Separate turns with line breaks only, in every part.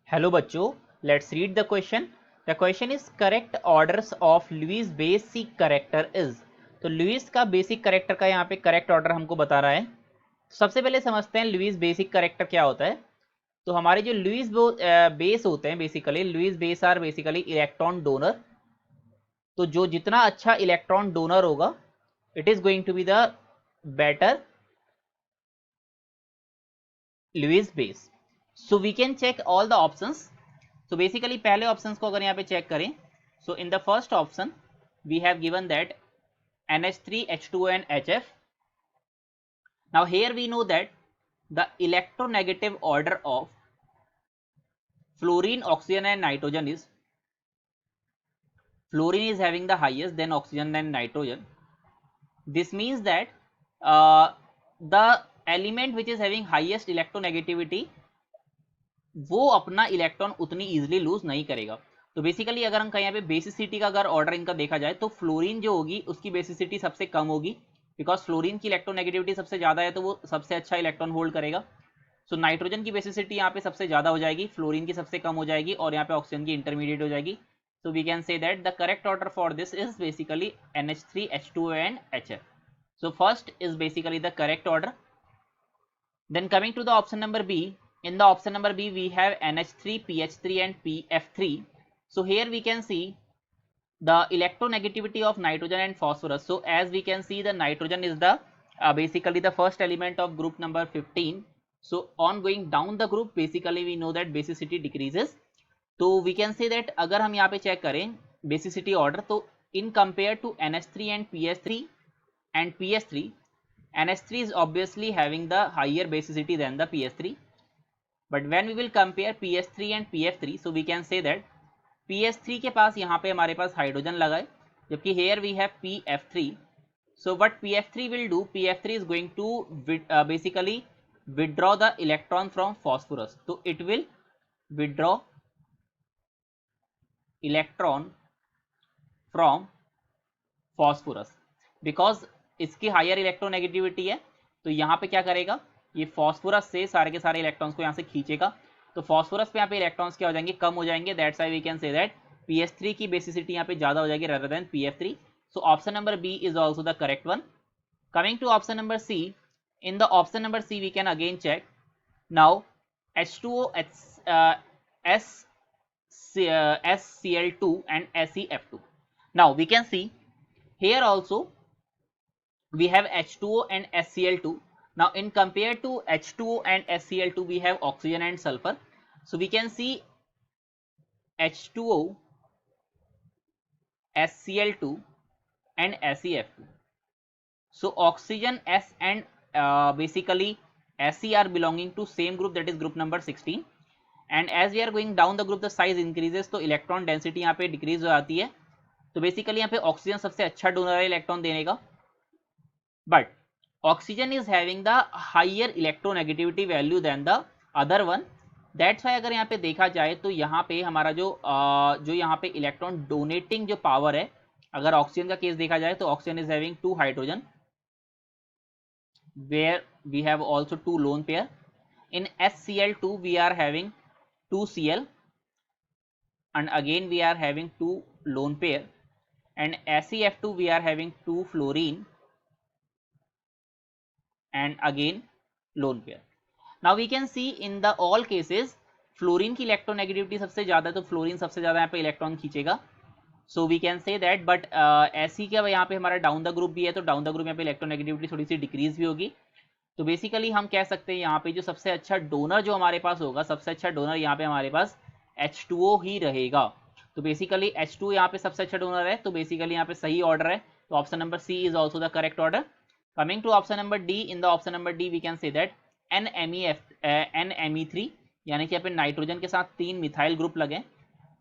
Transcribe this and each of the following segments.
Hello बच्चों, let's read the question. The question is correct orders of Lewis basic character is. तो Lewis का basic character का यहाँ पे करेक्ट ऑर्डर हमको बता रहा है. सबसे पहले समझते हैं लुईस बेसिक करेक्टर क्या होता है. तो हमारे जो लुईस बेस होते हैं, basically Lewis base are basically electron donor. तो जो जितना अच्छा इलेक्ट्रॉन डोनर होगा, it is going to be the better Lewis base. So we can check all the options. तो बेसिकली पहले ऑप्शंस को अगर यहाँ पे चेक करें, so in the first option we have given that NH3H2O and HF. Now here we know that the electronegative order of fluorine, oxygen and nitrogen is fluorine is having the highest, then oxygen, then nitrogen. This means that the element which is having highest electronegativity वो अपना electron उतनी easily loose नहीं करेगा. तो basically अगर हम कहीं यहाँ पे बेसिसिटी का अगर ऑर्डर इनका देखा जाए तो फ्लोरीन जो होगी उसकी बेसिसिटी सबसे कम होगी, बिकॉज फ्लोरीन की इलेक्ट्रोनेगेटिविटी सबसे ज्यादा है तो वो सबसे अच्छा इलेक्ट्रॉन होल्ड करेगा. सो नाइट्रोजन की बेसिसिटी यहाँ पे सबसे ज्यादा हो जाएगी, फ्लोरीन की सबसे कम हो जाएगी और यहाँ पे ऑक्सीजन की इंटरमीडिएट हो जाएगी. So we can say that the correct order for this is basically NH3H2O and HF. So first is basically the correct order. Then coming to the option number B, in the option number B we have NH3, PH3 and PF3. So here we can see the electronegativity of nitrogen and phosphorus. So as we can see, the nitrogen is the basically the first element of group number 15. So on going down the group, basically we know that basicity decreases. तो we can say that अगर हम यहाँ पे check करें basicity order, तो in compared to NH3 and PH3 and PS3, NH3 is obviously having the higher basicity than the PS3. But when we will compare PS3 and PF3, so we can say that PS3 के पास यहाँ पे हमारे पास hydrogen लगा है, जबकि here we have PF3. So what PF3 will do, PF3 is going to basically withdraw the electron from phosphorus. So it will withdraw electron from phosphorus because इसकी higher electronegativity है. तो यहाँ पे क्या करेगा, ये फॉस्फोरस से सारे के सारे इलेक्ट्रॉन्स को यहाँ से खींचेगा. तो फॉस्फोरस पे यहाँ पे इलेक्ट्रॉन्स क्या हो जाएंगे, कम हो जाएंगे. That's why we can say that PS3 की बेसिसिटी यहाँ पे ज्यादा हो जाएगी rather than PF3. So option number B is also the correct one. Coming to option number C, in the option number C we can again check. Now H2O, SCl2 and SeF2. Now we can see here also we have H2O and SCl2. Now in compared to H2O and SCl2 we have oxygen and sulfur. So we can see H2O, SCl2 and SeF2. So oxygen S and basically Se are belonging to same group, that is group number 16. And as we are going down the group the size increases, तो electron density यहाँ पे decrease हो जाती है. तो basically यहाँ पे oxygen सबसे अच्छा डोनर है इलेक्ट्रॉन देने का, but oxygen is having the higher electronegativity value than the other one. That's why अगर यहाँ पे देखा जाए तो यहाँ पे हमारा जो यहाँ पे इलेक्ट्रॉन डोनेटिंग जो पावर है, अगर ऑक्सीजन का केस देखा जाए तो oxygen is having 2 hydrogen where we have also 2 lone pair. In SCl2 we are having 2 Cl and again we are having 2 lone pair, and SeF2 we are having 2 fluorine and again lone pair. Now we can see in the all cases fluorine की electronegativity सबसे ज्यादा है, तो fluorine सबसे ज्यादा यहाँ पे electron खींचेगा. So we can say that. But ऐसी क्या यहाँ पे हमारा डाउन द ग्रुप भी है, तो डाउन द ग्रुप यहाँ पे इलेक्ट्रोनेगेटिविटी थोड़ी सी डिक्रीज भी होगी. तो बेसिकली हम कह सकते हैं यहाँ पे जो सबसे अच्छा डोनर जो हमारे पास होगा, सबसे अच्छा डोनर यहाँ पे हमारे पास H2O ही रहेगा. तो बेसिकली H2O यहाँ पे सबसे अच्छा डोनर है, तो बेसिकली यहाँ पे सही ऑर्डर है. तो option number C is also the correct order. Coming to option number D, in the option number D we can say that NMe3, यानी कि यहाँ पे नाइट्रोजन के साथ 3 मिथाइल ग्रुप लगे.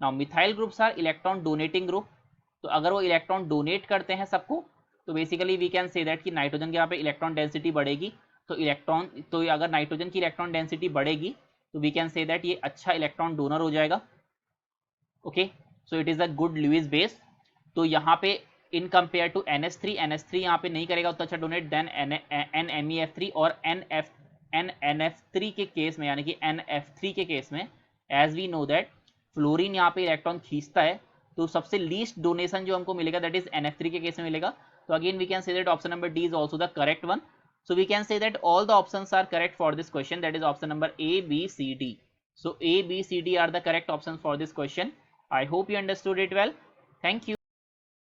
Now methyl groups are electron donating group. तो अगर वो इलेक्ट्रॉन डोनेट करते हैं सबको, तो basically we can say that कि नाइट्रोजन के यहाँ पे इलेक्ट्रॉन डेंसिटी बढ़ेगी. तो अगर नाइट्रोजन की इलेक्ट्रॉन डेंसिटी बढ़ेगी तो वी कैन से दैट ये अच्छा इलेक्ट्रॉन डोनर हो जाएगा. Okay, so it is a good Lewis base. तो यहाँ पे इन कंपेयर टू NH3 यहाँ पे नहीं करेगा उतना अच्छा डोनेट देन NMeF3 और NF3 के केस में, यानी कि NF3 के केस में as we know that fluorine यहाँ पे इलेक्ट्रॉन खींचता है, तो सबसे लीस्ट डोनेशन जो हमको मिलेगा दैट इज NF3 के केस में मिलेगा. तो again we can say that option number D is also the correct one. So we can say that all the options are correct for this question, that is option number A, B, C, D. So A, B, C, D are the correct options for this question. I hope you understood it well. Thank you.